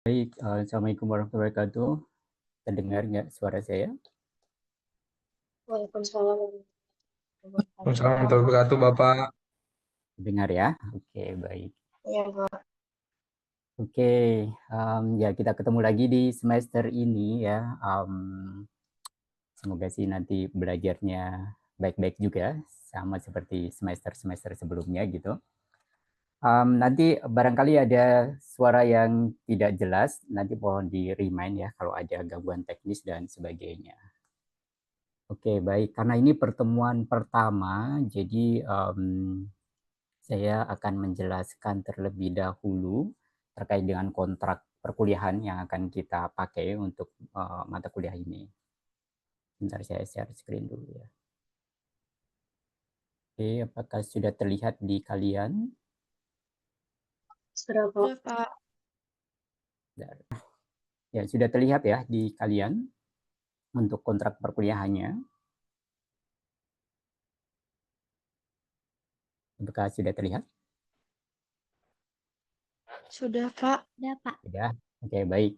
Baik, Assalamualaikum warahmatullahi wabarakatuh. Terdengar nggak suara saya? Waalaikumsalam Waalaikumsalam warahmatullahi warahmatullahi wabarakatuh, Bapak. Dengar ya? Oke, baik. wabarakatuh. Pak. Oke, ya kita ketemu lagi di semester ini ya. Semoga sih nanti belajarnya baik-baik juga, sama seperti semester-semester sebelumnya gitu. Nanti barangkali ada suara yang tidak jelas, nanti mohon di-remind ya kalau ada gangguan teknis dan sebagainya. Oke, baik. Karena ini pertemuan pertama, jadi saya akan menjelaskan terlebih dahulu terkait dengan kontrak perkuliahan yang akan kita pakai untuk mata kuliah ini. Bentar saya share screen dulu ya. Oke, apakah sudah terlihat di kalian? Sudah, Pak. Pak. Bentar. Ya, sudah terlihat ya di kalian untuk kontrak perkuliahannya. Apakah sudah terlihat? Sudah, Pak. Sudah, Pak. Sudah. Oke, baik.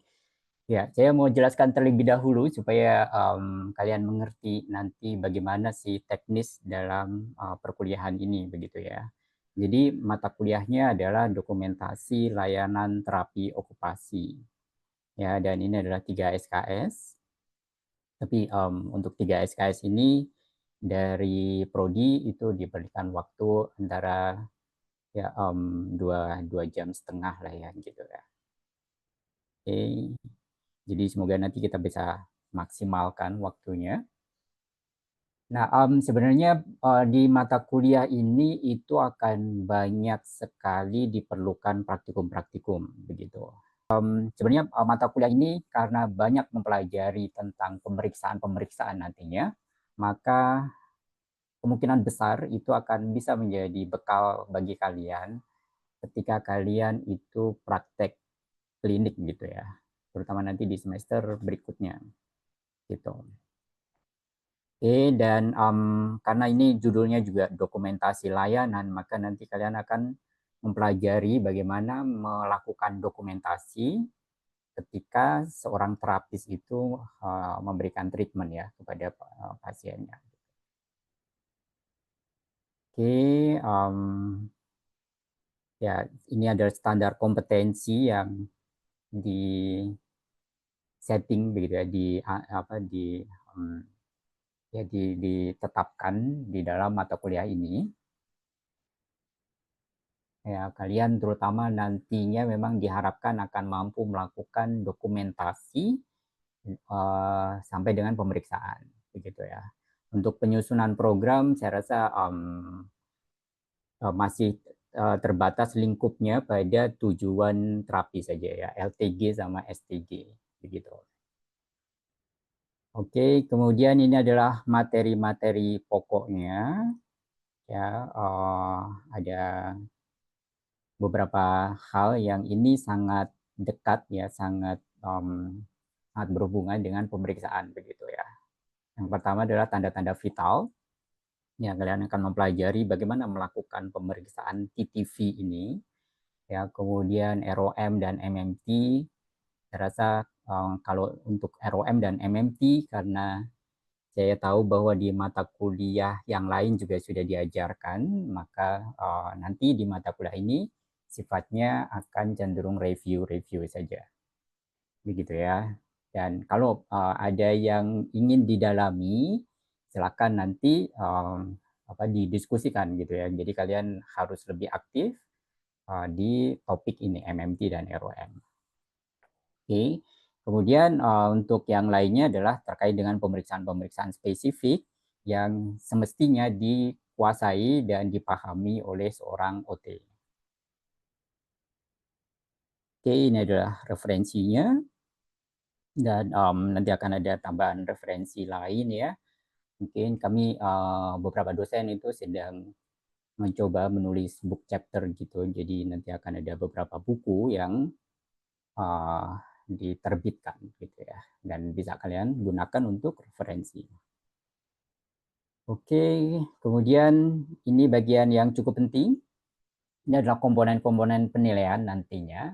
Ya, saya mau jelaskan terlebih dahulu supaya kalian mengerti nanti bagaimana sih teknis dalam perkuliahan ini, begitu ya. Jadi mata kuliahnya adalah dokumentasi layanan terapi okupasi. Ya, dan ini adalah 3 SKS. Tapi untuk 3 SKS ini dari prodi itu diberikan waktu antara ya 2 jam setengah lah ya gitu ya. Oke. Jadi semoga nanti kita bisa maksimalkan waktunya. Nah, sebenarnya di mata kuliah ini itu akan banyak sekali diperlukan praktikum-praktikum begitu. Sebenarnya mata kuliah ini karena banyak mempelajari tentang pemeriksaan-pemeriksaan nantinya, maka kemungkinan besar itu akan bisa menjadi bekal bagi kalian ketika kalian itu praktek klinik gitu ya, terutama nanti di semester berikutnya gitu. Oke, dan karena ini judulnya juga dokumentasi layanan, maka nanti kalian akan mempelajari bagaimana melakukan dokumentasi ketika seorang terapis itu memberikan treatment ya kepada pasiennya. Oke, ya ini adalah standar kompetensi yang di setting begitu ya, ditetapkan di dalam mata kuliah ini. Ya, kalian terutama nantinya memang diharapkan akan mampu melakukan dokumentasi sampai dengan pemeriksaan, begitu ya. Untuk penyusunan program, saya rasa masih terbatas lingkupnya pada tujuan terapi saja ya, LTG sama STG, begitu. Oke, kemudian ini adalah materi-materi pokoknya, ya. Ada beberapa hal yang ini sangat dekat ya, sangat berhubungan dengan pemeriksaan begitu ya. Yang pertama adalah tanda-tanda vital. Ya, kalian akan mempelajari bagaimana melakukan pemeriksaan TTV ini. Ya, kemudian ROM dan MMT. Saya rasa kalau untuk ROM dan MMT karena saya tahu bahwa di mata kuliah yang lain juga sudah diajarkan, maka nanti di mata kuliah ini sifatnya akan cenderung review-review saja. Begitu ya. Dan kalau ada yang ingin didalami, silakan nanti didiskusikan gitu ya. Jadi kalian harus lebih aktif di topik ini MMT dan ROM. Oke. Kemudian untuk yang lainnya adalah terkait dengan pemeriksaan-pemeriksaan spesifik yang semestinya dikuasai dan dipahami oleh seorang OT. Oke, ini adalah referensinya. Dan nanti akan ada tambahan referensi lain ya. Mungkin kami beberapa dosen itu sedang mencoba menulis book chapter gitu. Jadi nanti akan ada beberapa buku yang diterbitkan gitu ya. Dan bisa kalian gunakan untuk referensi. Oke, kemudian ini bagian yang cukup penting. Ini adalah komponen-komponen penilaian nantinya.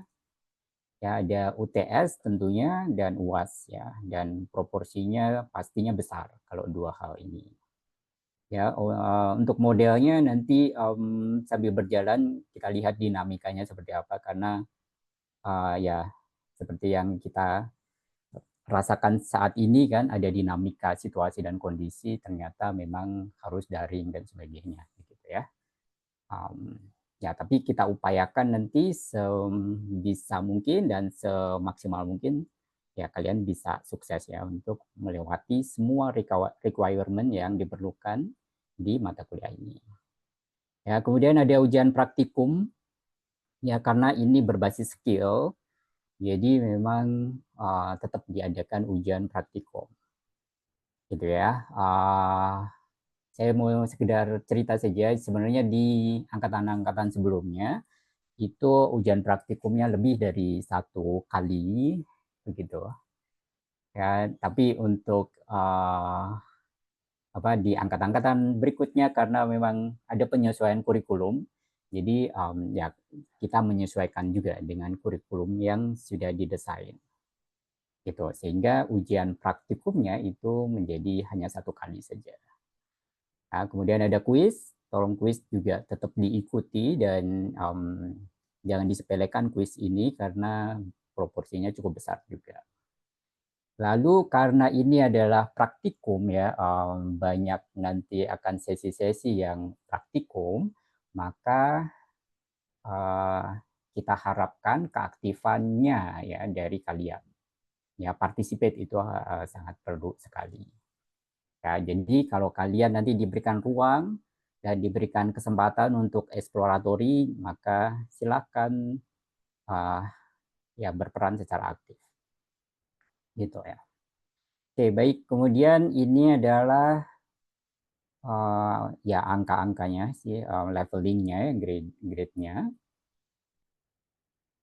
Ya, ada UTS tentunya dan UAS ya, dan proporsinya pastinya besar kalau dua hal ini. Ya, untuk modelnya nanti sambil berjalan kita lihat dinamikanya seperti apa karena ya seperti yang kita rasakan saat ini kan ada dinamika situasi dan kondisi ternyata memang harus daring dan sebagainya gitu ya. Ya, tapi kita upayakan nanti sebisa mungkin dan semaksimal mungkin ya kalian bisa sukses ya untuk melewati semua requirement yang diperlukan di mata kuliah ini. Ya, kemudian ada ujian praktikum ya karena ini berbasis skill, jadi memang tetap diadakan ujian praktikum gitu ya. Saya mau sekedar cerita saja sebenarnya di angkatan-angkatan sebelumnya itu ujian praktikumnya lebih dari satu kali begitu ya, tapi untuk di angkatan-angkatan berikutnya karena memang ada penyesuaian kurikulum, jadi ya kita menyesuaikan juga dengan kurikulum yang sudah didesain gitu, sehingga ujian praktikumnya itu menjadi hanya satu kali saja. Nah, kemudian ada kuis, tolong kuis juga tetap diikuti dan jangan disepelekan kuis ini karena proporsinya cukup besar juga. Lalu karena ini adalah praktikum ya, banyak nanti akan sesi-sesi yang praktikum, maka kita harapkan keaktifannya ya dari kalian. Ya, participate itu sangat perlu sekali. Ya, jadi kalau kalian nanti diberikan ruang dan diberikan kesempatan untuk eksploratory, maka silakan ya berperan secara aktif. Gitu ya. Oke, baik. Kemudian ini adalah ya angka-angkanya sih, levelingnya, grade-nya.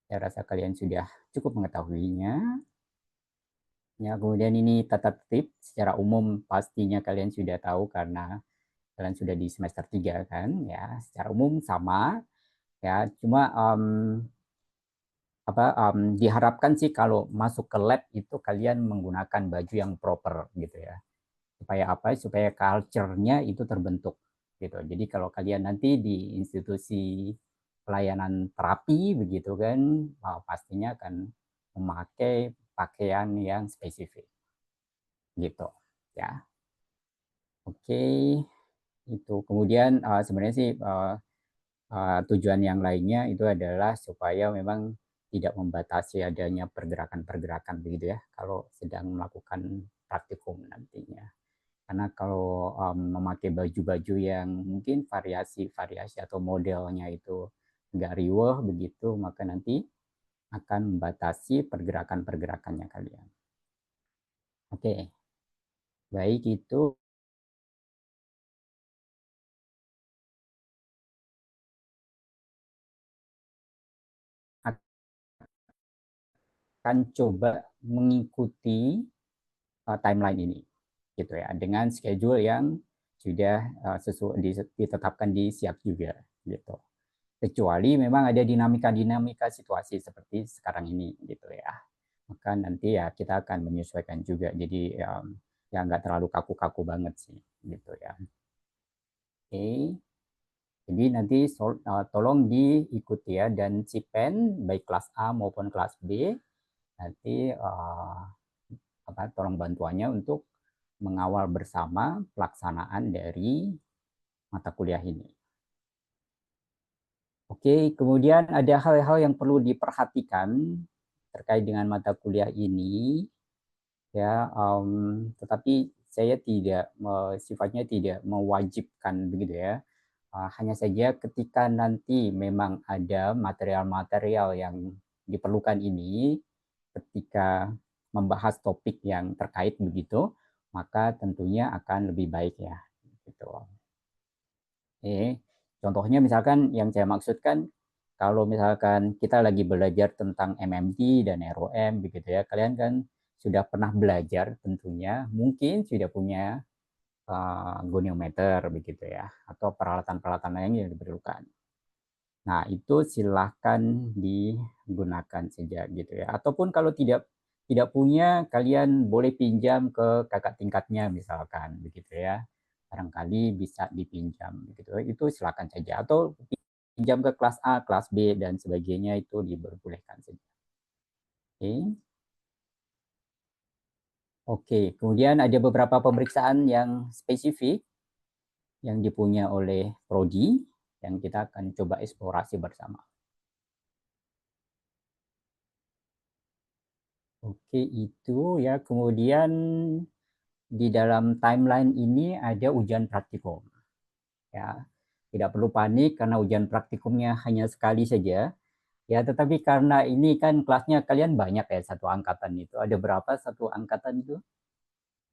Saya rasa kalian sudah cukup mengetahuinya. Ya, kemudian ini tata tertib secara umum pastinya kalian sudah tahu karena kalian sudah di semester 3 kan, ya. Secara umum sama ya, cuma diharapkan sih kalau masuk ke lab itu kalian menggunakan baju yang proper gitu ya. Supaya apa? Supaya culture-nya itu terbentuk gitu. Jadi kalau kalian nanti di institusi pelayanan terapi begitu kan, pastinya akan memakai pakaian yang spesifik gitu ya. Oke, itu. Kemudian sebenarnya sih tujuan yang lainnya itu adalah supaya memang tidak membatasi adanya pergerakan-pergerakan begitu ya kalau sedang melakukan praktikum nantinya. Karena kalau memakai baju-baju yang mungkin variasi-variasi atau modelnya itu nggak riweh begitu, maka nanti akan membatasi pergerakan-pergerakannya kalian. Oke, baik itu akan coba mengikuti timeline ini, gitu ya, dengan schedule yang sudah ditetapkan di SIAP juga, gitu. Kecuali memang ada dinamika-dinamika situasi seperti sekarang ini, gitu ya. Maka nanti ya kita akan menyesuaikan juga. Jadi ya nggak terlalu kaku-kaku banget sih, gitu ya. Oke. Jadi nanti tolong diikuti ya, dan CPEN baik kelas A maupun kelas B nanti tolong bantuannya untuk mengawal bersama pelaksanaan dari mata kuliah ini. Oke, kemudian ada hal-hal yang perlu diperhatikan terkait dengan mata kuliah ini, ya. Tetapi saya tidak sifatnya tidak mewajibkan begitu ya. Hanya saja ketika nanti memang ada material-material yang diperlukan ini, ketika membahas topik yang terkait begitu, maka tentunya akan lebih baik ya. Gitu. Contohnya misalkan yang saya maksudkan, kalau misalkan kita lagi belajar tentang MMT dan ROM begitu ya, kalian kan sudah pernah belajar tentunya, mungkin sudah punya goniometer begitu ya, atau peralatan-peralatan lain yang diperlukan. Nah, itu silahkan gunakan saja gitu ya. Ataupun kalau tidak punya, kalian boleh pinjam ke kakak tingkatnya misalkan begitu ya. Barangkali bisa dipinjam gitu. Itu silakan saja, atau pinjam ke kelas A, kelas B dan sebagainya, itu diperbolehkan saja. Oke. Oke, kemudian ada beberapa pemeriksaan yang spesifik yang dipunya oleh prodi yang kita akan coba eksplorasi bersama. Oke, itu ya. Kemudian di dalam timeline ini ada ujian praktikum. Ya, tidak perlu panik karena ujian praktikumnya hanya sekali saja. Ya, tetapi karena ini kan kelasnya kalian banyak ya, satu angkatan itu. Ada berapa satu angkatan itu?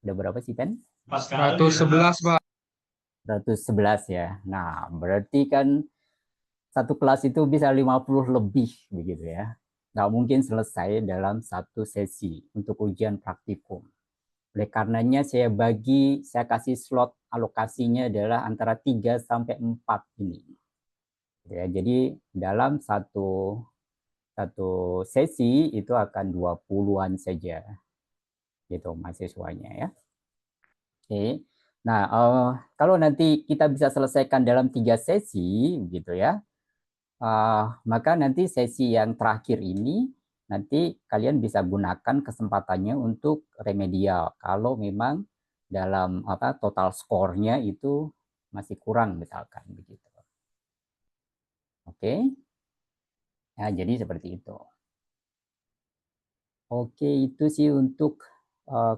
Ada berapa sih, Pen? 111, Pak. 111 ya. Nah, berarti kan satu kelas itu bisa 50 lebih begitu ya. Nggak mungkin selesai dalam satu sesi untuk ujian praktikum. Oleh karenanya saya kasih slot alokasinya adalah antara 3 sampai 4 ini. Ya, jadi dalam satu sesi itu akan 20-an saja gitu mahasiswanya ya. Oke. Nah, kalau nanti kita bisa selesaikan dalam 3 sesi gitu ya, maka nanti sesi yang terakhir ini nanti kalian bisa gunakan kesempatannya untuk remedial kalau memang dalam total skornya itu masih kurang misalkan begitu. Oke. Ya, jadi seperti itu. Oke, itu sih untuk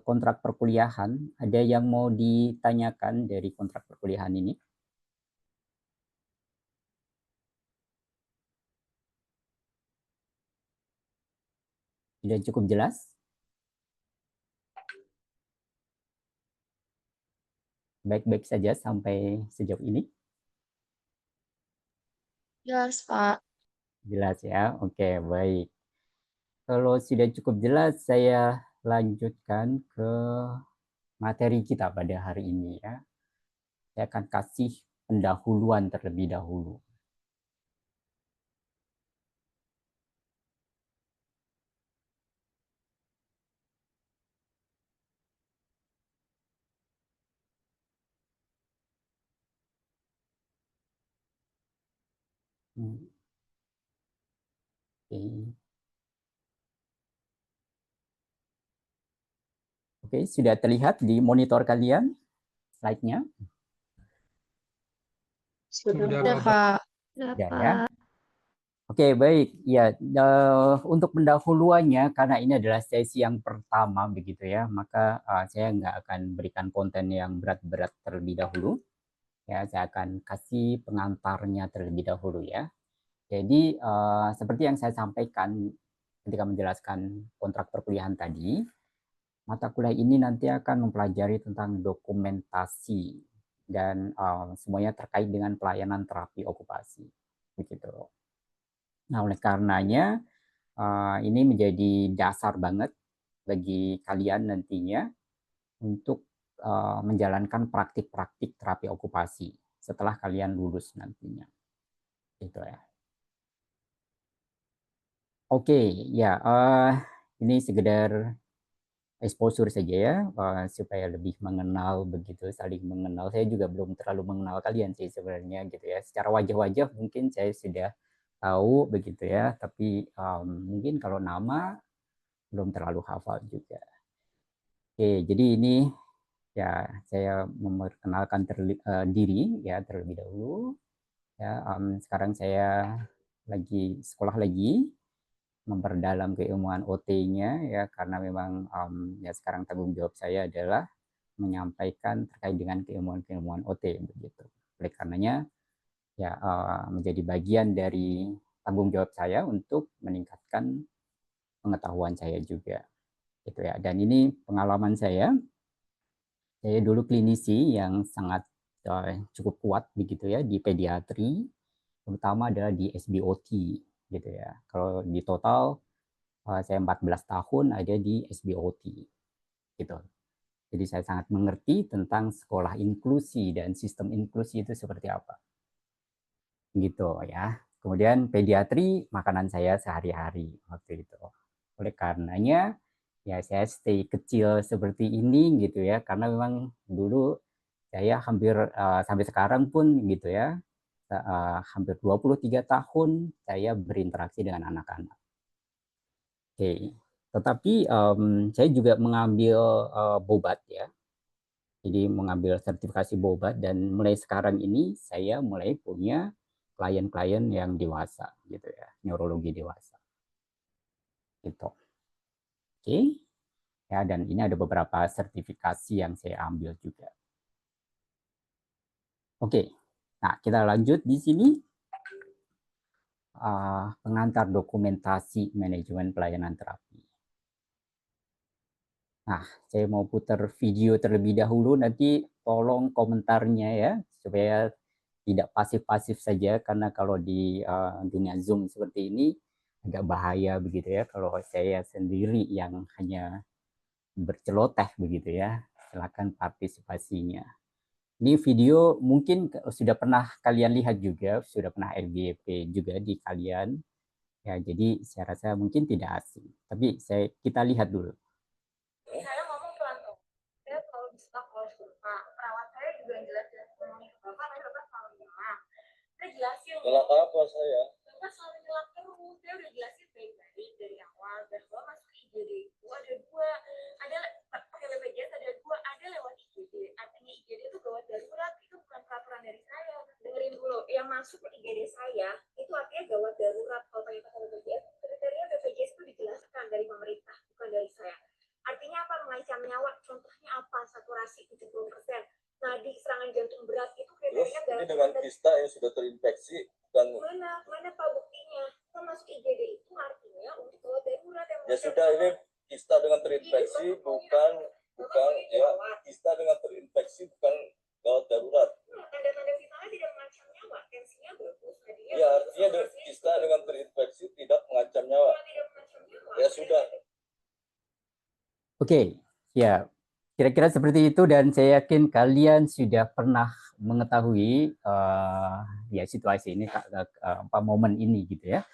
kontrak perkuliahan. Ada yang mau ditanyakan dari kontrak perkuliahan ini? Sudah cukup jelas? Baik-baik saja sampai sejauh ini? Jelas, Pak. Jelas ya? Oke, baik. Kalau sudah cukup jelas, saya lanjutkan ke materi kita pada hari ini ya. Saya akan kasih pendahuluan terlebih dahulu. Oke. Oke, sudah terlihat di monitor kalian slide-nya? Sudah, Sudah, Pak. Pak. Ya, ya. Oke, baik. Ya, untuk pendahuluannya, karena ini adalah sesi yang pertama begitu ya, maka saya nggak akan berikan konten yang berat-berat terlebih dahulu. Ya, saya akan kasih pengantarnya terlebih dahulu ya. Jadi, seperti yang saya sampaikan ketika menjelaskan kontrak perkuliahan tadi, mata kuliah ini nanti akan mempelajari tentang dokumentasi dan semuanya terkait dengan pelayanan terapi okupasi. Begitu. Nah, oleh karenanya ini menjadi dasar banget bagi kalian nantinya untuk menjalankan praktik-praktik terapi okupasi setelah kalian lulus nantinya. Gitu ya. Oke, ya ini sekedar exposure saja ya, supaya lebih mengenal begitu, saling mengenal. Saya juga belum terlalu mengenal kalian sih sebenarnya gitu ya. Secara wajah-wajah mungkin saya sudah tahu begitu ya, tapi mungkin kalau nama belum terlalu hafal juga. Oke, jadi ini ya saya memperkenalkan diri ya terlebih dahulu. Ya, sekarang saya lagi sekolah lagi memperdalam keilmuan OT-nya ya, karena memang ya sekarang tanggung jawab saya adalah menyampaikan terkait dengan keilmuan-keilmuan OT begitu. Oleh karenanya ya menjadi bagian dari tanggung jawab saya untuk meningkatkan pengetahuan saya juga gitu ya. Dan ini pengalaman saya dulu klinisi yang sangat cukup kuat begitu ya di pediatri, terutama adalah di SBOT gitu ya. Kalau di total saya 14 tahun ada di SBOT gitu. Jadi saya sangat mengerti tentang sekolah inklusi dan sistem inklusi itu seperti apa. Gitu ya. Kemudian pediatri makanan saya sehari-hari waktu itu. Oleh karenanya ya saya stay kecil seperti ini gitu ya, karena memang dulu saya hampir sampai sekarang pun gitu ya, hampir 23 tahun saya berinteraksi dengan anak-anak. Oke, tetapi saya juga mengambil bobat ya. Jadi mengambil sertifikasi bobat dan mulai sekarang ini saya mulai punya klien-klien yang dewasa gitu ya, neurologi dewasa. Gitu. Oke. Ya, dan ini ada beberapa sertifikasi yang saya ambil juga. Oke. Nah, kita lanjut di sini. Pengantar dokumentasi manajemen pelayanan terapi. Nah, saya mau putar video terlebih dahulu, nanti tolong komentarnya ya, supaya tidak pasif-pasif saja, karena kalau di dunia Zoom seperti ini agak bahaya begitu ya, kalau saya sendiri yang hanya berceloteh begitu ya. Silakan partisipasinya. Ini video mungkin sudah pernah kalian lihat juga, sudah pernah FGP juga di kalian. Ya, jadi saya rasa mungkin tidak asing. Tapi kita lihat dulu. Saya ngomong pelan tuh. Saya selalu disetak oleh Pak. Perawat saya juga jelas-jelas ngomongin ke Bapak, tapi Bapak selalu nyelak. Saya jelasin. Nyelak apa saya? Bapak selalu nyelak terus. Saya udah jelasin baik-baik dari awal. Dan bahwa masuk IGD itu ada dua. Ada pakai BPJS ada dua. Ada lewat IGD. Artinya IGD itu gawat darurat. Itu bukan peraturan dari saya. Dengerin dulu. Yang masuk ke IGD saya, itu artinya gawat darurat. Kalau pakai BPJS, kriteria BPJS itu dijelaskan dari pemerintah, bukan dari saya. Artinya apa? Mengancam nyawa. Contohnya apa? Saturasi 70%. Nadi serangan jantung berat itu kriterianya ini dengan kista yang sudah terinfeksi dan mana Pak buktinya? Kita masuk IGD itu artinya untuk gawat darurat yang ya sudah, ini kista dengan terinfeksi bukan ya, kista dengan terinfeksi bukan gawat darurat. Tanda-tanda vitalnya tidak mengancam nyawa, tensinya bagus, nadinya ya artinya kista dengan terinfeksi tidak mengancam nyawa. Tidak mengancam nyawa. Ya sudah. Oke, ya kira-kira seperti itu, dan saya yakin kalian sudah pernah mengetahui ya situasi ini, momen ini gitu ya.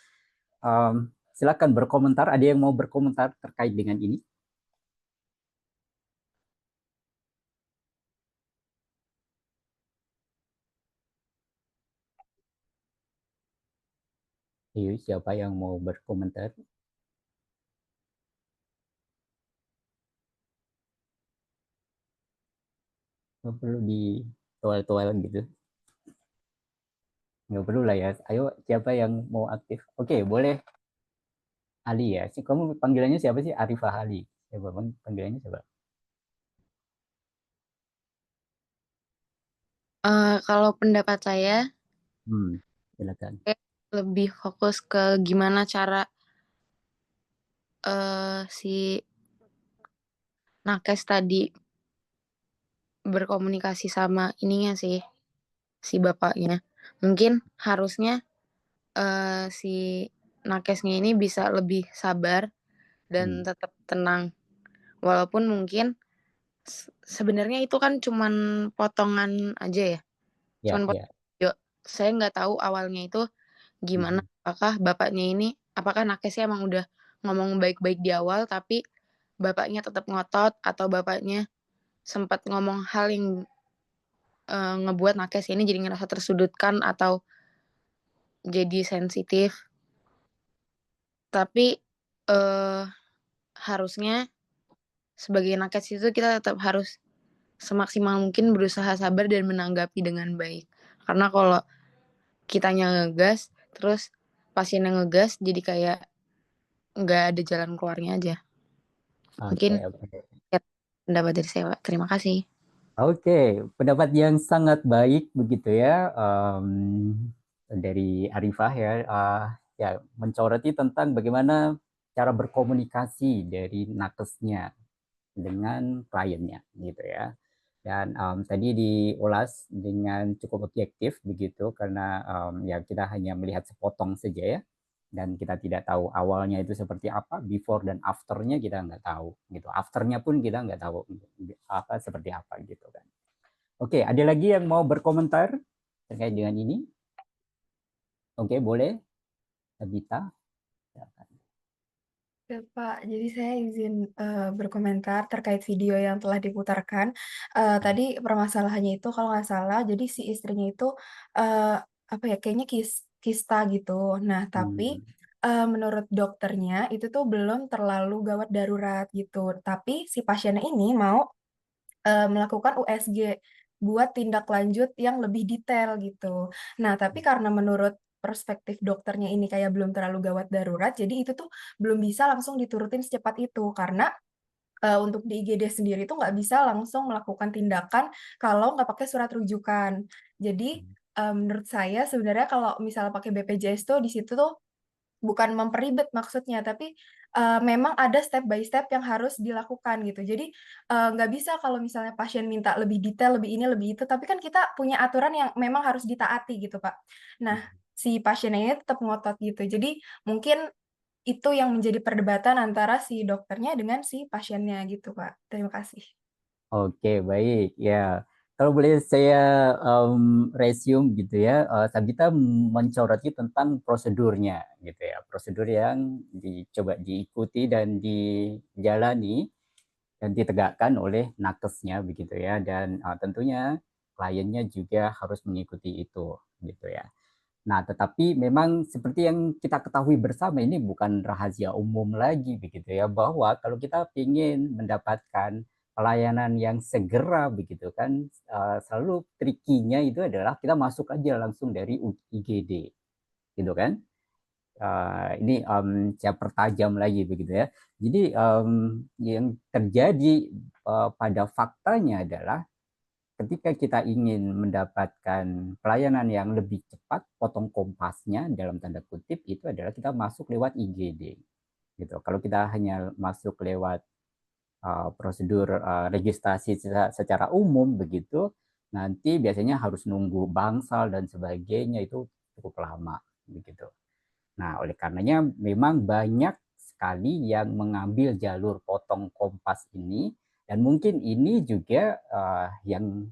Silakan berkomentar. Ada yang mau berkomentar terkait dengan ini? Siapa yang mau berkomentar? Nggak perlu di toel-toel gitu. Nggak perlu lah ya. Ayo, siapa yang mau aktif? Oke, boleh. Ali ya. Kamu panggilannya siapa sih? Arifah Ali. Siapa panggilannya siapa? Kalau pendapat saya, Silakan. lebih fokus ke gimana cara si nakes tadi berkomunikasi sama ininya sih, si bapaknya. Mungkin harusnya si nakesnya ini bisa lebih sabar dan tetap tenang. Walaupun mungkin sebenarnya itu kan cuman potongan aja ya. Cuman potongan video. Saya nggak tahu awalnya itu gimana. Apakah bapaknya ini, apakah nakesnya emang udah ngomong baik-baik di awal, tapi bapaknya tetap ngotot, atau bapaknya sempat ngomong hal yang ngebuat nakes ini jadi ngerasa tersudutkan atau jadi sensitif. Tapi harusnya sebagai nakes itu kita tetap harus semaksimal mungkin berusaha sabar dan menanggapi dengan baik. Karena kalau kitanya ngegas, terus pasiennya ngegas, jadi kayak nggak ada jalan keluarnya aja. Mungkin pendapat dari saya, Pak. Terima kasih. Oke, pendapat yang sangat baik begitu ya, dari Arifah ya, ya mencoroti tentang bagaimana cara berkomunikasi dari nakesnya dengan kliennya gitu ya. Dan tadi diulas dengan cukup objektif begitu, karena ya kita hanya melihat sepotong saja ya, dan kita tidak tahu awalnya itu seperti apa, before dan afternya kita nggak tahu gitu, afternya pun kita nggak tahu apa seperti apa gitu kan. Oke, ada lagi yang mau berkomentar terkait dengan ini? Oke, boleh, Tabita. Silakan. Ya, Pak, jadi saya izin berkomentar terkait video yang telah diputarkan. Tadi permasalahannya itu kalau nggak salah, jadi si istrinya itu apa ya, kayaknya kista gitu. Nah, tapi Hmm. menurut dokternya itu tuh belum terlalu gawat darurat gitu. Tapi si pasiennya ini mau melakukan USG buat tindak lanjut yang lebih detail gitu. Nah, tapi karena menurut perspektif dokternya ini kayak belum terlalu gawat darurat, jadi itu tuh belum bisa langsung diturutin secepat itu. Karena untuk di IGD sendiri tuh nggak bisa langsung melakukan tindakan kalau nggak pakai surat rujukan. Jadi menurut saya sebenarnya kalau misalnya pakai BPJS tuh di situ tuh bukan memperibet maksudnya, tapi, memang ada step by step yang harus dilakukan gitu. Jadi, nggak bisa kalau misalnya pasien minta lebih detail, lebih ini, lebih itu, tapi kan kita punya aturan yang memang harus ditaati gitu, Pak. Nah, si pasiennya ini tetap ngotot gitu. Jadi mungkin itu yang menjadi perdebatan antara si dokternya dengan si pasiennya gitu, Pak. Terima kasih. Oke, baik. Ya, kalau boleh saya resume gitu ya, Sabita mencoroti tentang prosedurnya gitu ya, prosedur yang dicoba diikuti dan dijalani dan ditegakkan oleh nakesnya begitu ya, dan tentunya kliennya juga harus mengikuti itu gitu ya. Nah, tetapi memang seperti yang kita ketahui bersama ini bukan rahasia umum lagi begitu ya, bahwa kalau kita ingin mendapatkan pelayanan yang segera begitu kan, selalu trikinya itu adalah kita masuk aja langsung dari IGD gitu kan. Ini saya pertajam lagi begitu ya. Jadi yang terjadi pada faktanya adalah ketika kita ingin mendapatkan pelayanan yang lebih cepat, potong kompasnya dalam tanda kutip itu adalah kita masuk lewat IGD. Gitu. Kalau kita hanya masuk lewat prosedur registrasi secara umum begitu, nanti biasanya harus nunggu bangsal dan sebagainya itu cukup lama begitu. Nah, oleh karenanya memang banyak sekali yang mengambil jalur potong kompas ini, dan mungkin ini juga yang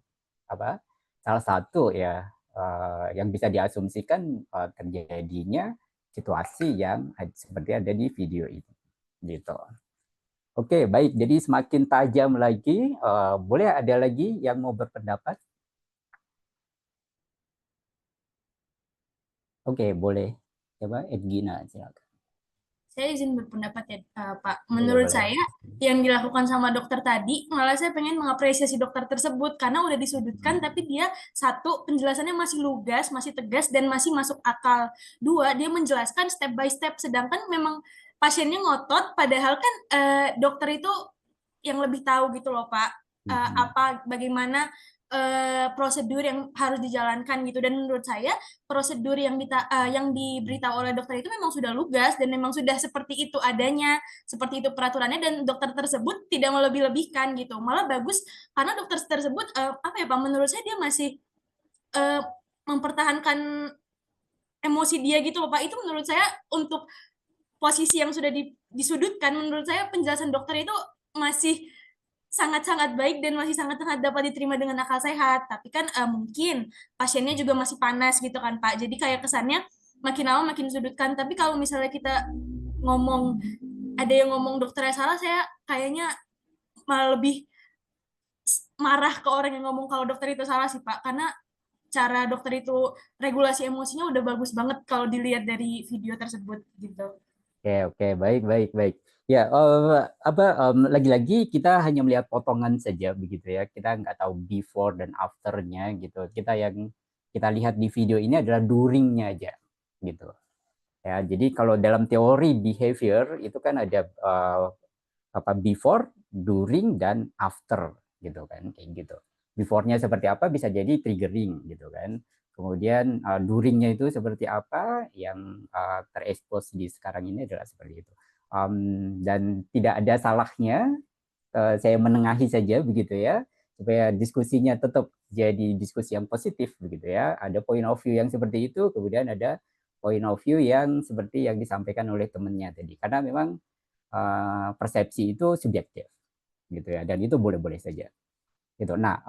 apa salah satu ya yang bisa diasumsikan terjadinya situasi yang seperti ada di video ini, gitu. Oke, baik. Jadi semakin tajam lagi, boleh ada lagi yang mau berpendapat? Oke, boleh. Coba Edgina, silakan. Saya izin berpendapat ya, Pak. Boleh, Menurut boleh. saya, yang dilakukan sama dokter tadi, malah saya pengen mengapresiasi dokter tersebut karena udah disudutkan, tapi dia satu, penjelasannya masih lugas, masih tegas, dan masih masuk akal. Dua, dia menjelaskan step by step, sedangkan memang pasiennya ngotot, padahal kan dokter itu yang lebih tahu gitu loh, Pak. Bagaimana prosedur yang harus dijalankan gitu. Dan menurut saya prosedur yang diberitahu oleh dokter itu memang sudah lugas dan memang sudah seperti itu adanya, seperti itu peraturannya, dan dokter tersebut tidak melebih-lebihkan gitu. Malah bagus karena dokter tersebut apa ya Pak, menurut saya dia masih eh, mempertahankan emosi dia gitu loh Pak. Itu menurut saya untuk posisi yang sudah disudutkan, menurut saya penjelasan dokter itu masih sangat-sangat baik dan masih sangat-sangat dapat diterima dengan akal sehat. Tapi kan mungkin pasiennya juga masih panas gitu kan Pak. Jadi kayak kesannya makin lama makin sudutkan. Tapi kalau misalnya kita ngomong, ada yang ngomong dokternya salah, saya kayaknya malah lebih marah ke orang yang ngomong kalau dokter itu salah sih Pak. Karena cara dokter itu regulasi emosinya udah bagus banget kalau dilihat dari video tersebut gitu. Oke, baik, baik, baik. Ya, lagi-lagi kita hanya melihat potongan saja begitu ya. Kita nggak tahu before dan afternya gitu. Yang kita lihat di video ini adalah duringnya aja gitu. Ya, jadi kalau dalam teori behavior itu kan ada before, during, dan after gitu kan, kayak gitu. Before-nya seperti apa bisa jadi triggering gitu kan. Kemudian during-nya itu seperti apa yang terekspos di sekarang ini adalah seperti itu. Dan tidak ada salahnya saya menengahi saja begitu ya, supaya diskusinya tetap jadi diskusi yang positif begitu ya. Ada point of view yang seperti itu, kemudian ada point of view yang seperti yang disampaikan oleh temannya tadi. Karena memang persepsi itu subjektif gitu ya, dan itu boleh-boleh saja gitu. Nah,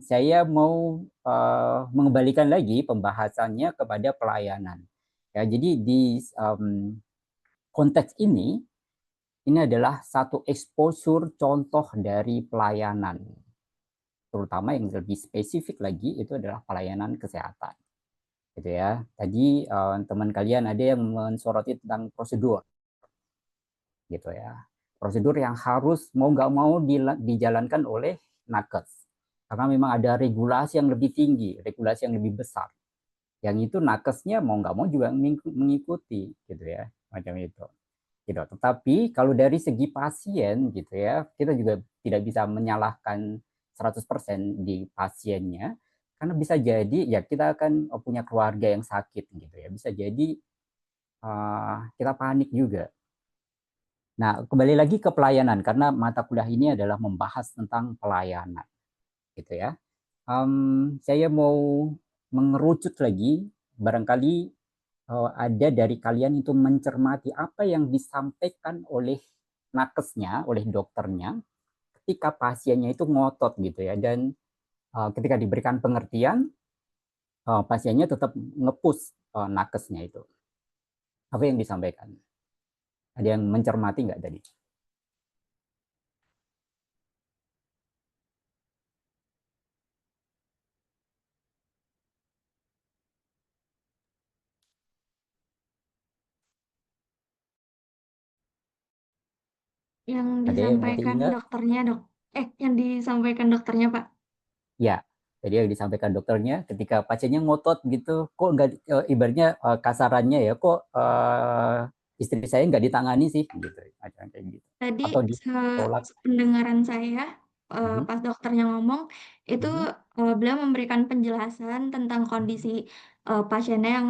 saya mau mengembalikan lagi pembahasannya kepada pelayanan. Ya, jadi di konteks ini adalah satu exposure contoh dari pelayanan, terutama yang lebih spesifik lagi itu adalah pelayanan kesehatan, gitu ya. Tadi teman kalian ada yang mensoroti tentang prosedur, gitu ya. Prosedur yang harus mau nggak mau dijalankan oleh nakes, karena memang ada regulasi yang lebih tinggi, regulasi yang lebih besar. Yang itu nakesnya mau nggak mau juga mengikuti, gitu ya, macam itu. Gitu. Tetapi kalau dari segi pasien, gitu ya, kita juga tidak bisa menyalahkan 100% di pasiennya, karena bisa jadi ya kita akan punya keluarga yang sakit, gitu ya. Bisa jadi kita panik juga. Nah, kembali lagi ke pelayanan, karena mata kuliah ini adalah membahas tentang pelayanan, gitu ya. Saya mau mengerucut lagi, barangkali ada dari kalian itu mencermati apa yang disampaikan oleh nakesnya, oleh dokternya, ketika pasiennya itu ngotot gitu ya, dan ketika diberikan pengertian, pasiennya tetap ngepush nakesnya itu. Apa yang disampaikan? Ada yang mencermati nggak tadi? Yang Ada yang masih disampaikan ingat? dokternya, yang disampaikan dokternya, Pak. Ya, jadi yang disampaikan dokternya ketika pasiennya ngotot gitu, kok nggak ibaratnya kasarannya ya, kok istri saya nggak ditangani sih, gitu, macam kayak gitu. Tadi Atau ditolak. pendengaran saya Mhm, pas dokternya ngomong itu mhm, beliau memberikan penjelasan tentang kondisi pasiennya yang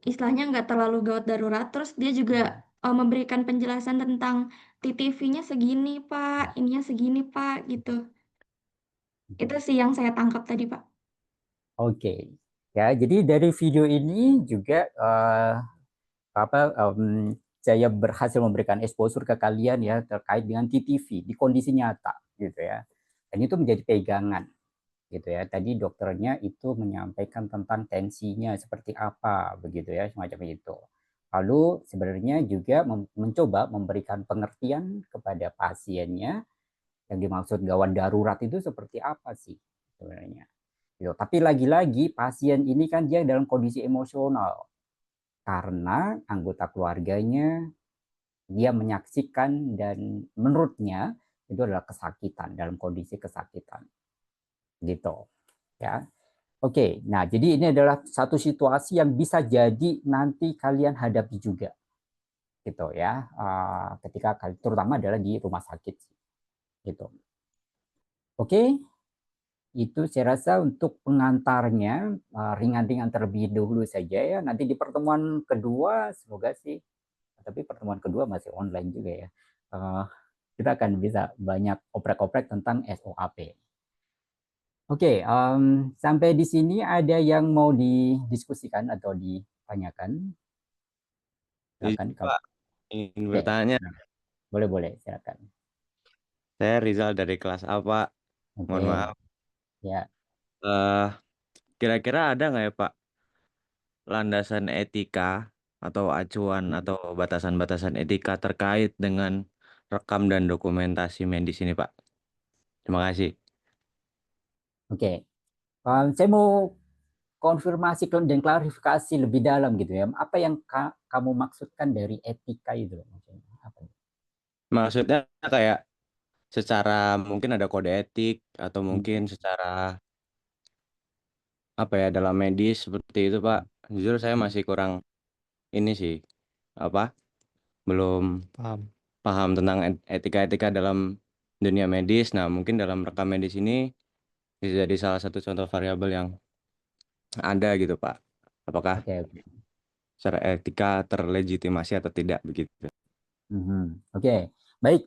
istilahnya nggak terlalu gawat darurat. Terus dia juga memberikan penjelasan tentang TTV-nya segini, Pak, ininya segini, Pak, gitu. Itu mhm. sih yang saya tangkap tadi, Pak. Oke, ya. Jadi dari video ini juga saya berhasil memberikan exposure ke kalian ya terkait dengan TTV di kondisi nyata, gitu ya. Dan itu menjadi pegangan, gitu ya. Tadi dokternya itu menyampaikan tentang tensinya seperti apa, begitu ya, semacam itu. Lalu sebenarnya juga mencoba memberikan pengertian kepada pasiennya yang dimaksud gawat darurat itu seperti apa sih sebenarnya. Gitu. Tapi lagi-lagi pasien ini kan dia dalam kondisi emosional karena anggota keluarganya dia menyaksikan dan menurutnya itu adalah kesakitan, dalam kondisi kesakitan, gitu ya. Oke, nah jadi ini adalah satu situasi yang bisa jadi nanti kalian hadapi juga, gitu ya. Ketika terutama adalah di rumah sakit, gitu. Oke, itu saya rasa untuk pengantarnya ringan-ringan terlebih dahulu saja ya. Nanti di pertemuan kedua semoga sih, tapi pertemuan kedua masih online juga ya. Kita akan bisa banyak oprek-oprek tentang SOAP. Oke, sampai di sini ada yang mau didiskusikan atau ditanyakan? Silakan. Pak, ingin Oke, bertanya. boleh silakan. Saya Rizal dari kelas A, Pak. Mohon Oke, maaf. ya. Eh, Kira-kira ada nggak ya, Pak, landasan etika atau acuan atau batasan-batasan etika terkait dengan rekam dan dokumentasi medis ini, Pak? Terima kasih. Oke, saya mau konfirmasi dan klarifikasi lebih dalam gitu ya. Apa yang kamu maksudkan dari etika itu? Apa? Maksudnya kayak secara mungkin ada kode etik atau Hmm, mungkin secara apa ya dalam medis seperti itu, Pak. Jujur saya hmm, masih kurang ini sih, apa? Belum paham tentang etika-etika dalam dunia medis. Nah, mungkin dalam rekam medis ini bisa jadi salah satu contoh variabel yang ada gitu, Pak. Apakah Oke, oke. secara etika terlegitimasi atau tidak begitu? Oke, baik.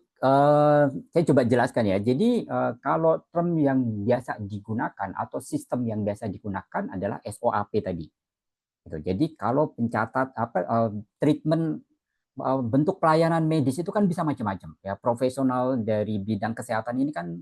Saya coba jelaskan ya. Jadi kalau term yang biasa digunakan atau sistem yang biasa digunakan adalah SOAP tadi. Gitu. Jadi kalau treatment bentuk pelayanan medis itu kan bisa macam-macam ya. Profesional dari bidang kesehatan ini kan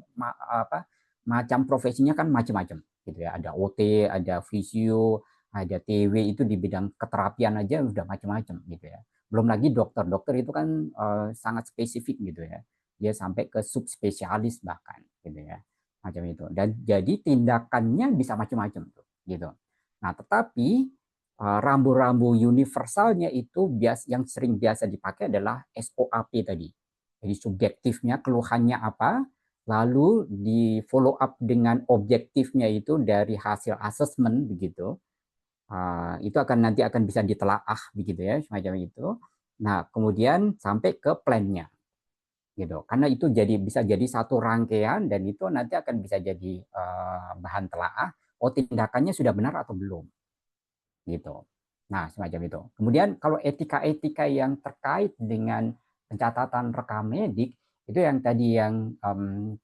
macam profesinya kan macam-macam gitu ya. Ada OT, ada fisio, ada TW itu di bidang keterapian aja udah macam-macam gitu ya. Belum lagi dokter itu kan sangat spesifik gitu ya. Dia sampai ke subspesialis bahkan gitu ya. Macam itu. Dan jadi tindakannya bisa macam-macam tuh gitu. Nah, tetapi rambu-rambu universalnya itu yang sering biasa dipakai adalah SOAP tadi. Jadi subjektifnya keluhannya apa, lalu di follow up dengan objektifnya itu dari hasil asesmen begitu. Itu nanti akan bisa ditelaah begitu ya, semacam itu. Nah, kemudian sampai ke plan-nya gitu. Karena itu bisa jadi satu rangkaian dan itu nanti akan bisa jadi bahan telaah. Oh, tindakannya sudah benar atau belum gitu. Nah, semacam itu. Kemudian kalau etika-etika yang terkait dengan pencatatan rekam medik itu yang tadi yang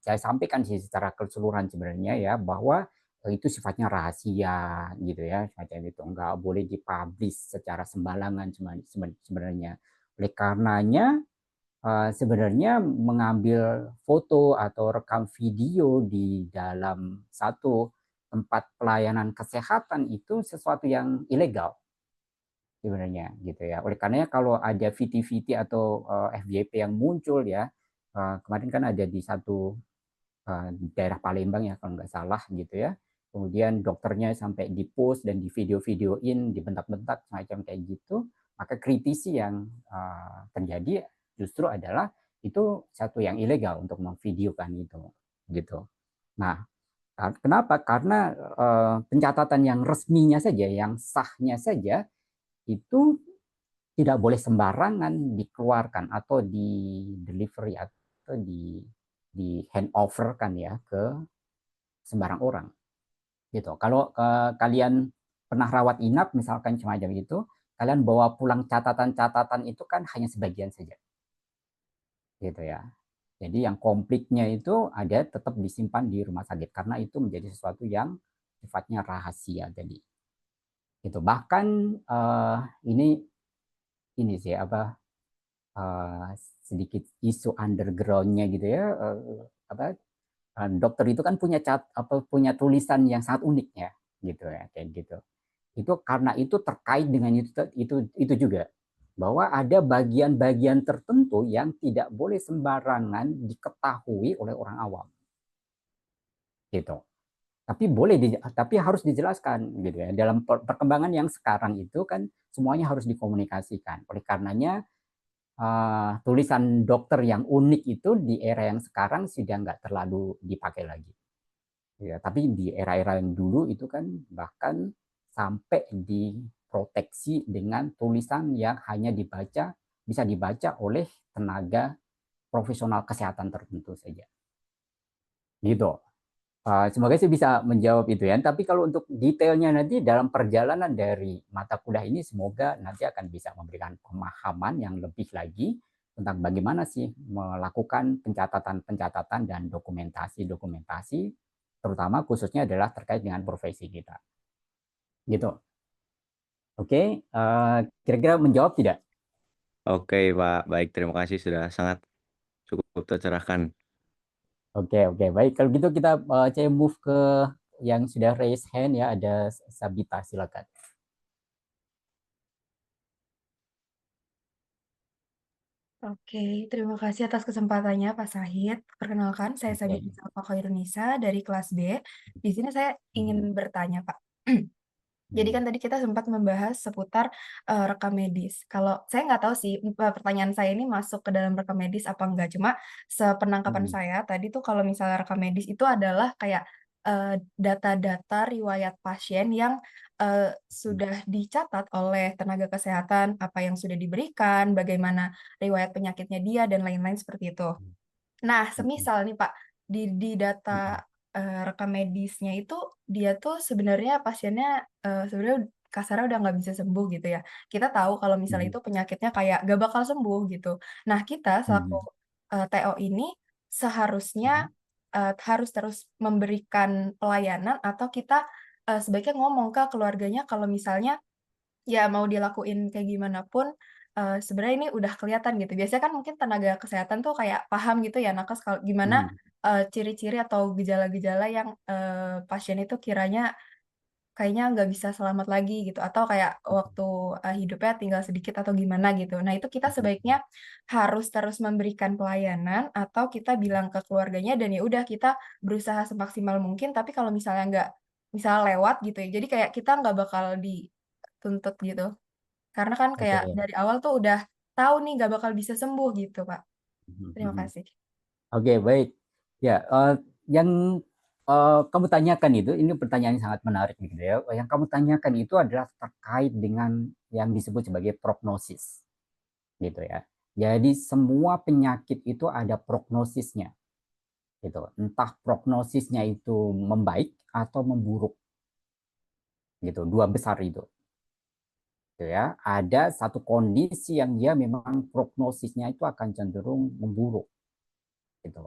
saya sampaikan sih secara keseluruhan sebenarnya ya, bahwa itu sifatnya rahasia gitu ya, semacam itu, nggak boleh dipublish secara sembarangan sebenarnya. Oleh karenanya sebenarnya mengambil foto atau rekam video di dalam satu tempat pelayanan kesehatan itu sesuatu yang ilegal sebenarnya gitu ya. Oleh karenanya kalau ada VT-VT atau FYP yang muncul ya, kemarin kan ada di satu daerah Palembang ya kalau nggak salah gitu ya. Kemudian dokternya sampai di post dan di video-videoin, dibentak-bentak semacam kayak gitu. Maka kritisi yang terjadi justru adalah itu satu yang ilegal untuk memvideokan itu gitu. Nah, kenapa? Karena pencatatan yang resminya saja, yang sahnya saja itu tidak boleh sembarangan dikeluarkan atau di delivery atau di handover kan ya ke sembarang orang gitu. Kalau kalian pernah rawat inap misalkan semacam itu, kalian bawa pulang catatan-catatan itu kan hanya sebagian saja gitu ya. Jadi yang komplitnya itu ada tetap disimpan di rumah sakit karena itu menjadi sesuatu yang sifatnya rahasia tadi. Gitu. Bahkan ini sih apa sedikit isu undergroundnya gitu ya, dokter itu kan punya tulisan yang sangat unik ya gitu ya, kayak gitu. Itu karena itu terkait dengan itu juga, bahwa ada bagian-bagian tertentu yang tidak boleh sembarangan diketahui oleh orang awam gitu. Tapi harus dijelaskan gitu ya. Dalam perkembangan yang sekarang itu kan semuanya harus dikomunikasikan. Oleh karenanya tulisan dokter yang unik itu di era yang sekarang sudah nggak terlalu dipakai lagi. Ya, tapi di era-era yang dulu itu kan bahkan sampai diproteksi dengan tulisan yang hanya bisa dibaca oleh tenaga profesional kesehatan tertentu saja. Gitu. Semoga sih bisa menjawab itu ya. Tapi kalau untuk detailnya nanti dalam perjalanan dari mata kuliah ini, semoga nanti akan bisa memberikan pemahaman yang lebih lagi tentang bagaimana sih melakukan pencatatan-pencatatan dan dokumentasi-dokumentasi, terutama khususnya adalah terkait dengan profesi kita. Gitu. Oke, kira-kira menjawab tidak? Oke, Pak. Baik, terima kasih sudah sangat cukup tercerahkan. Oke, baik. Kalau gitu kita saya move ke yang sudah raise hand ya, ada Sabita, silakan. Oke, terima kasih atas kesempatannya Pak Sahid. Perkenalkan, saya Sabita Salva Khairunisa dari kelas B. Di sini saya ingin bertanya, Pak. Jadi kan tadi kita sempat membahas seputar rekam medis. Kalau saya nggak tahu sih pertanyaan saya ini masuk ke dalam rekam medis apa enggak. Cuma sepenangkapan saya tadi tuh kalau misalnya rekam medis itu adalah kayak data-data riwayat pasien yang sudah dicatat oleh tenaga kesehatan, apa yang sudah diberikan, bagaimana riwayat penyakitnya dia dan lain-lain seperti itu. Nah, semisal nih Pak, di data rekam medisnya itu dia tuh sebenarnya pasiennya sebenarnya kasarnya udah nggak bisa sembuh gitu ya. Kita tahu kalau misalnya itu penyakitnya kayak gak bakal sembuh gitu. Nah, kita selaku TO ini seharusnya harus terus memberikan pelayanan atau kita sebaiknya ngomong ke keluarganya kalau misalnya ya mau dilakuin kayak gimana pun, sebenarnya ini udah kelihatan gitu. Biasanya kan mungkin tenaga kesehatan tuh kayak paham gitu ya nakes kalau gimana, ciri-ciri atau gejala-gejala yang, pasien itu kiranya kayaknya nggak bisa selamat lagi gitu, atau kayak waktu hidupnya tinggal sedikit atau gimana gitu. Nah itu kita sebaiknya harus terus memberikan pelayanan atau kita bilang ke keluarganya dan ya udah kita berusaha semaksimal mungkin. Tapi kalau misalnya nggak, misalnya lewat gitu ya, jadi kayak kita nggak bakal dituntut gitu. Karena kan kayak Oke. dari awal tuh udah tahu nih nggak bakal bisa sembuh gitu, Pak. Terima kasih. Oke, baik. Ya, yang kamu tanyakan itu, ini pertanyaan yang sangat menarik gitu ya. Yang kamu tanyakan itu adalah terkait dengan yang disebut sebagai prognosis, gitu ya. Jadi semua penyakit itu ada prognosisnya, gitu. Entah prognosisnya itu membaik atau memburuk, gitu. Dua besar itu, gitu ya. Ada satu kondisi yang dia memang prognosisnya itu akan cenderung memburuk, gitu.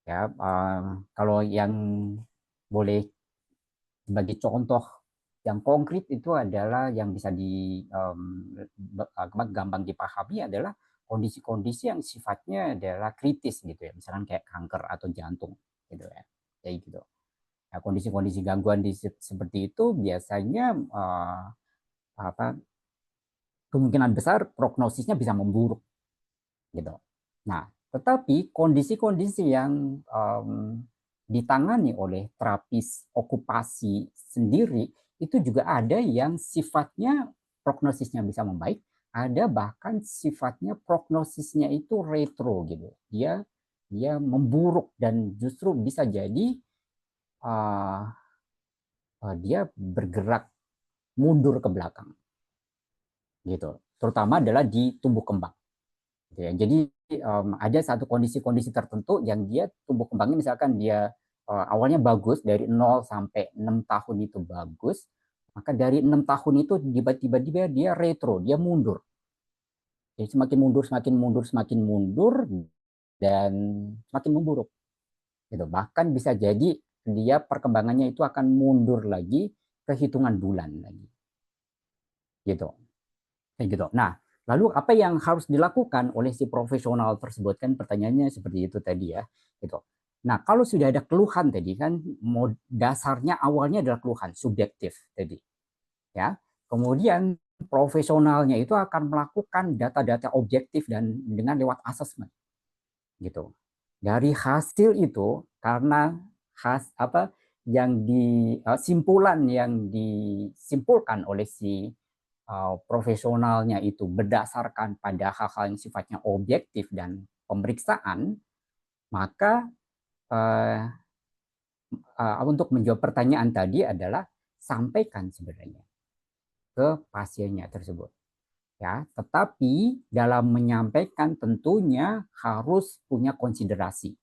Ya, kalau yang boleh sebagai contoh yang konkret itu adalah yang bisa gampang dipahami adalah kondisi-kondisi yang sifatnya adalah kritis gitu ya, misalkan kayak kanker atau jantung gitu ya, kayak gitu. Nah, kondisi-kondisi gangguan seperti itu biasanya kemungkinan besar prognosisnya bisa memburuk gitu. Nah, tetapi kondisi-kondisi yang ditangani oleh terapis okupasi sendiri itu juga ada yang sifatnya prognosisnya bisa membaik, ada bahkan sifatnya prognosisnya itu retro gitu. Dia memburuk dan justru bisa jadi dia bergerak mundur ke belakang gitu. Terutama adalah di tumbuh kembang. Gitu ya. Jadi ada satu kondisi-kondisi tertentu yang dia tumbuh kembangnya misalkan dia awalnya bagus dari 0 sampai 6 tahun itu bagus, maka dari 6 tahun itu tiba-tiba dia retro, dia mundur. Jadi semakin mundur, semakin mundur, semakin mundur dan semakin memburuk. Gitu. Bahkan bisa jadi dia perkembangannya itu akan mundur lagi ke hitungan bulan lagi. Gitu. Kayak gitu. Nah, lalu apa yang harus dilakukan oleh si profesional tersebut kan pertanyaannya seperti itu tadi ya, gitu. Nah, kalau sudah ada keluhan tadi kan dasarnya awalnya adalah keluhan subjektif tadi, ya. Kemudian profesionalnya itu akan melakukan data-data objektif dan dengan lewat assessment, gitu. Dari hasil itu karena yang simpulan yang disimpulkan oleh si profesionalnya itu berdasarkan pada hal-hal yang sifatnya objektif dan pemeriksaan, maka untuk menjawab pertanyaan tadi adalah sampaikan sebenarnya ke pasiennya tersebut. Ya, tetapi dalam menyampaikan tentunya harus punya konsiderasi.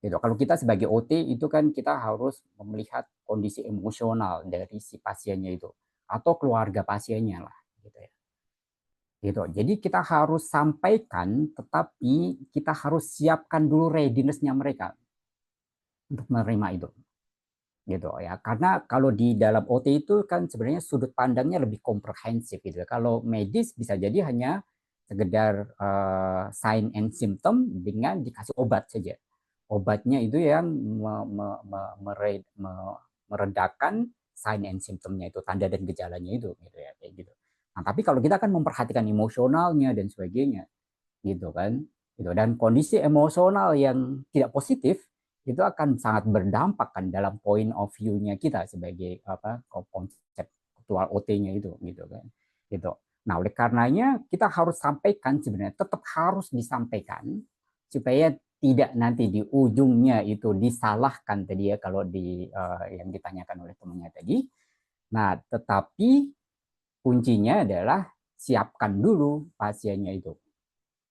Gitu. Kalau kita sebagai OT itu kan kita harus melihat kondisi emosional dari si pasiennya itu atau keluarga pasiennya lah, gitu ya. Gitu. Jadi kita harus sampaikan, tetapi kita harus siapkan dulu readiness-nya mereka untuk menerima itu. Gitu ya. Karena kalau di dalam OT itu kan sebenarnya sudut pandangnya lebih komprehensif gitu. Kalau medis bisa jadi hanya sekedar sign and symptom dengan dikasih obat saja. Obatnya itu yang meredakan sign and symptomnya itu, tanda dan gejalanya itu gitu ya, kayak gitu. Nah, tapi kalau kita kan memperhatikan emosionalnya dan sebagainya, gitu kan, gitu. Dan kondisi emosional yang tidak positif itu akan sangat berdampak kan dalam point of view-nya kita sebagai konseptual OT-nya itu, gitu kan, gitu. Nah, oleh karenanya kita harus sampaikan sebenarnya, tetap harus disampaikan supaya tidak nanti di ujungnya itu disalahkan tadi ya kalau yang ditanyakan oleh temannya tadi. Nah, tetapi kuncinya adalah siapkan dulu pasiennya itu,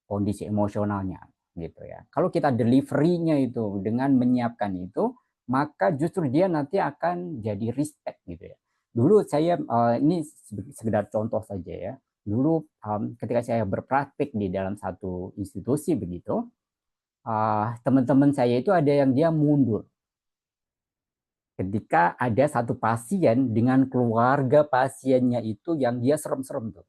kondisi emosionalnya gitu ya. Kalau kita delivery-nya itu dengan menyiapkan itu, maka justru dia nanti akan jadi respect gitu ya. Dulu saya ini sekedar contoh saja ya. Dulu ketika saya berpraktik di dalam satu institusi begitu, teman-teman saya itu ada yang dia mundur ketika ada satu pasien dengan keluarga pasiennya itu yang dia serem-serem tuh.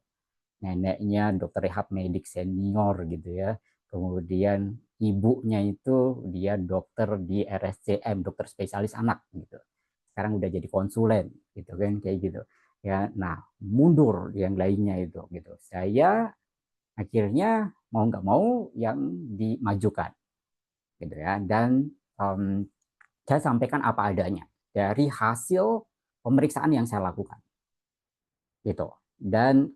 Neneknya dokter rehab medik senior gitu ya. Kemudian ibunya itu dia dokter di RSCM, dokter spesialis anak gitu. sekarang udah jadi konsulen gitu kan, kayak gitu ya. Nah, mundur yang lainnya itu gitu. Saya akhirnya mau nggak mau yang dimajukan gitu ya. Dan saya sampaikan apa adanya dari hasil pemeriksaan yang saya lakukan gitu. Dan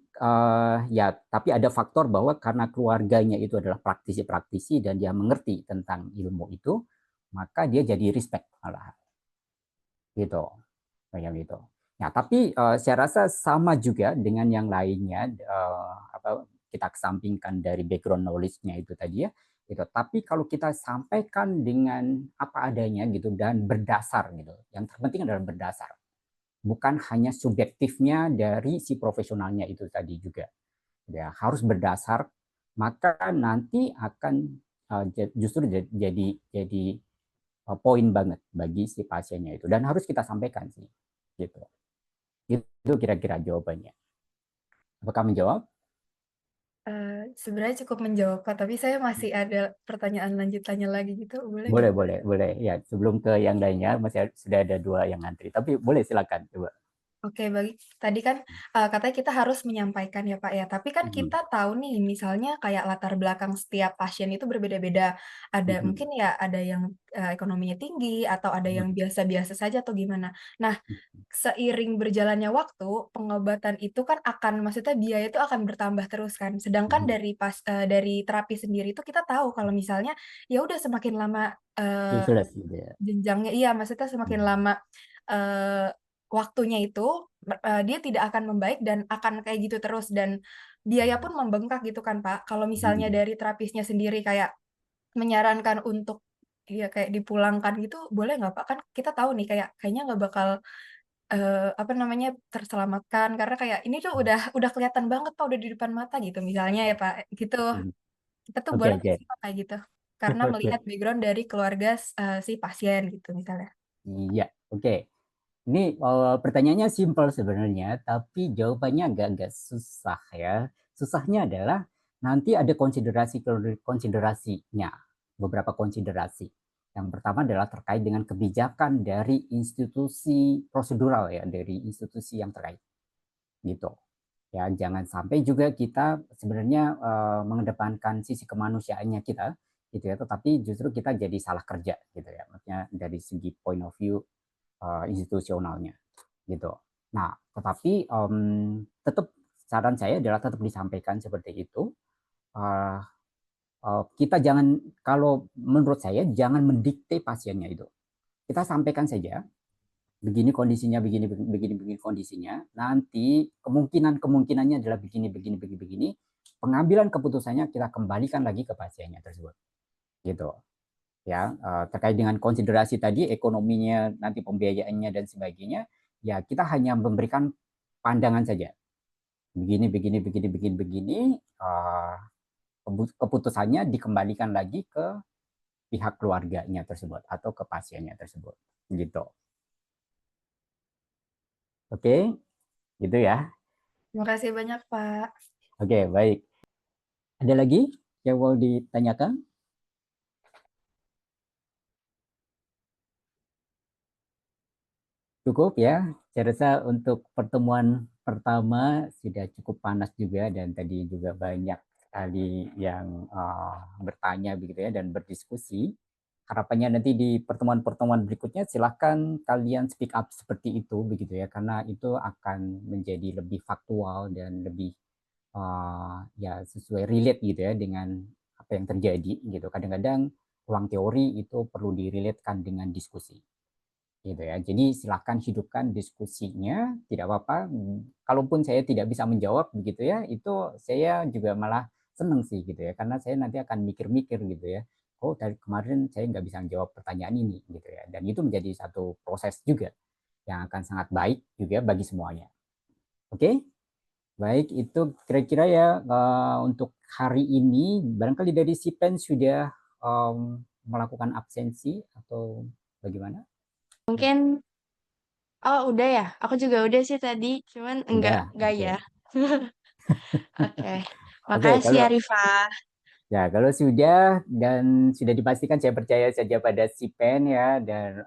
ya, tapi ada faktor bahwa karena keluarganya itu adalah praktisi-praktisi dan dia mengerti tentang ilmu itu, maka dia jadi respect malah gitu, kayak gitu. Nah, tapi saya rasa sama juga dengan yang lainnya, kita kesampingkan dari background knowledge-nya itu tadi ya, gitu. Tapi kalau kita sampaikan dengan apa adanya gitu dan berdasar gitu, yang terpenting adalah berdasar, bukan hanya subjektifnya dari si profesionalnya itu tadi juga. Ya, harus berdasar, maka nanti akan justru jadi poin banget bagi si pasiennya itu, dan harus kita sampaikan sih gitu. Itu kira-kira jawabannya. Apakah menjawab? Sebenarnya cukup menjawab, Kak, tapi saya masih ada pertanyaan lanjutannya lagi gitu, boleh Boleh, nggak? boleh. Ya, sebelum ke yang lainnya, sudah ada 2 yang ngantri. Tapi boleh, silakan coba. Oke, baik. Tadi kan katanya kita harus menyampaikan ya, Pak, ya. Tapi kan Mhm, kita tahu nih, misalnya kayak latar belakang setiap pasien itu berbeda-beda. Ada mhm, mungkin ya ada yang ekonominya tinggi atau ada yang mhm, biasa-biasa saja atau gimana. Nah, seiring berjalannya waktu, pengobatan itu kan akan maksudnya biaya itu akan bertambah terus kan. Sedangkan mhm. dari terapi sendiri itu kita tahu kalau misalnya ya udah semakin lama Useless gitu ya. jenjangnya iya, maksudnya semakin Mhm, lama eee, waktunya itu dia tidak akan membaik dan akan kayak gitu terus dan biaya pun membengkak gitu kan, Pak. Kalau misalnya mhm, dari terapisnya sendiri kayak menyarankan untuk ya kayak dipulangkan gitu boleh nggak, Pak? Kan kita tahu nih kayak kayaknya nggak bakal apa namanya, terselamatkan karena kayak ini tuh udah kelihatan banget, Pak, udah di depan mata gitu misalnya ya, Pak, gitu. mhm. Kita tuh Oke, boleh nggak oke. sih, Pak, kayak gitu? Karena melihat background dari keluarga si pasien gitu misalnya. Iya, oke. Ini pertanyaannya simpel sebenarnya, tapi jawabannya agak-agak susah ya. Susahnya adalah nanti ada konsiderasinya, beberapa konsiderasi. Yang pertama adalah terkait dengan kebijakan dari institusi prosedural ya, dari institusi yang terkait gitu. Ya, jangan sampai juga kita sebenarnya mengedepankan sisi kemanusiaannya kita gitu ya, tetapi justru kita jadi salah kerja gitu ya. Maksudnya dari segi point of view institusionalnya gitu. Nah, tetapi tetap saran saya adalah tetap disampaikan seperti itu. Uh, kita jangan, kalau menurut saya jangan mendikte pasiennya itu. Kita sampaikan saja begini kondisinya, begini kondisinya. Nanti kemungkinannya adalah begini. Pengambilan keputusannya kita kembalikan lagi ke pasiennya tersebut. Gitu. Ya, terkait dengan konsiderasi tadi ekonominya, nanti pembiayaannya dan sebagainya, ya kita hanya memberikan pandangan saja. Begini, keputusannya dikembalikan lagi ke pihak keluarganya tersebut atau ke pasiennya tersebut. Gitu. Oke, gitu ya. Terima kasih banyak, Pak. Oke, baik. Ada lagi yang mau ditanyakan? Cukup ya. Saya rasa untuk pertemuan pertama sudah cukup panas juga, dan tadi juga banyak sekali yang bertanya begitu ya dan berdiskusi. Harapannya nanti di pertemuan-pertemuan berikutnya silahkan kalian speak up seperti itu begitu ya, karena itu akan menjadi lebih faktual dan lebih ya sesuai relate gitu ya dengan apa yang terjadi gitu. Kadang-kadang ruang teori itu perlu direlatekan dengan diskusi gitu ya. Jadi silahkan hidupkan diskusinya, tidak apa-apa. Kalaupun saya tidak bisa menjawab begitu ya, itu saya juga malah seneng sih gitu ya, karena saya nanti akan mikir-mikir gitu ya. Oh, dari kemarin saya nggak bisa menjawab pertanyaan ini gitu ya. Dan itu menjadi satu proses juga yang akan sangat baik juga bagi semuanya. Oke, baik, itu kira-kira ya untuk hari ini. Barangkali dari si Pen sudah melakukan absensi atau bagaimana? Mungkin udah ya? Aku juga udah sih tadi, cuman Sudah, enggak oke. ya. Oke. Oke, Makasih kalau ya Rifa. Ya, kalau sudah dan sudah dipastikan, saya percaya saja pada si pen ya. Dan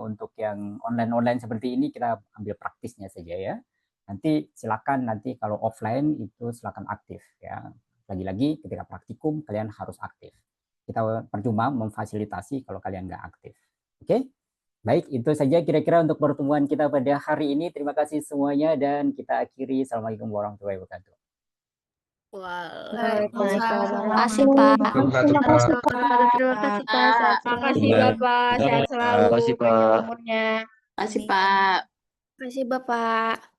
untuk yang online seperti ini kita ambil praktisnya saja ya. Nanti silakan nanti kalau offline itu silakan aktif ya. Lagi-lagi ketika praktikum kalian harus aktif. Kita percuma memfasilitasi kalau kalian nggak aktif. Oke? Baik, itu saja kira-kira untuk pertemuan kita pada hari ini. Terima kasih semuanya dan kita akhiri. Assalamualaikum warahmatullahi wabarakatuh. Waalaikumsalam. Terima kasih, Pak. Wabarakatuh, Pak. Terima kasih, Pak. Sehat Terima kasih selalu. Bapak, sehat selalu, Makasih, panjang Pak. umurnya. Terima kasih, Pak. Terima kasih, Bapak.